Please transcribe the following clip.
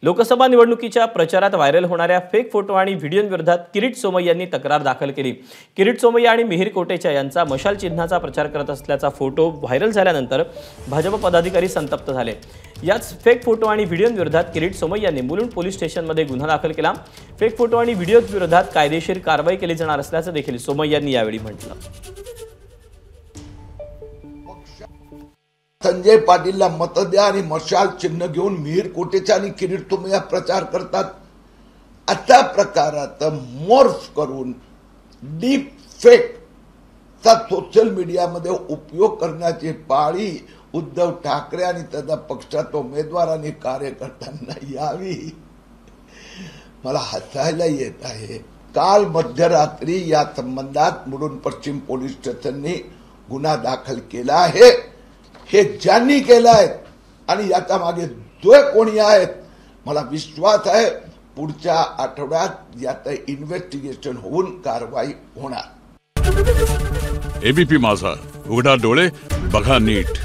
लोकसभा निवडणुकीच्या प्रचारात व्हायरल होणाऱ्या फेक फोटो आणि व्हिडिओंविरोधात किरीट सोमय्या यांनी तक्रार दाखल केली। किरीट सोमय्या आणि मिहिर कोटेचा यांचा मशाल चिन्हाचा प्रचार करत असल्याचा फोटो व्हायरल झाल्यानंतर भाजप पदाधिकारी संतप्त झाले। याच फेक फोटो आणि व्हिडिओंविरोधात किरीट सोमय्या यांनी मुलुंड पोलीस स्टेशनमध्ये गुन्हा दाखल केला। फेक फोटो आणि व्हिडिओंविरोधात कायदेशीर कारवाई केली जाणार असल्याचं देखील सोमय्या यांनी यावेळी म्हटलं। संजय पाटीलला मत द्या आणि मशाल चिन्ह घेऊन मिहिर कोटेचा आणि किरीट सोमय्या प्रचार करतात। अशा प्रकारात मॉर्फ करून डीप फेक चा सोशल मीडियामध्ये उपयोग करण्याची पाळी उद्धव ठाकरे आणि त्याच्या पक्षाच्या उमेदवारांनी कार्यकर्त्यांना यावी। मला हसायला येत आहे। काल मध्यरात्री या संबंधात मुलुंड पश्चिम पोलीस स्टेशनने गुन्हा दाखल केला आहे। हे ज्यांनी केलंय आणि याच्या मागे जो कोणी आहेत, मला विश्वास आहे पुढच्या आठवड्यात याचं इन्व्हेस्टिगेशन होऊन कारवाई होणार। एबीपी माझा, उघडा डोळे बघा नीट।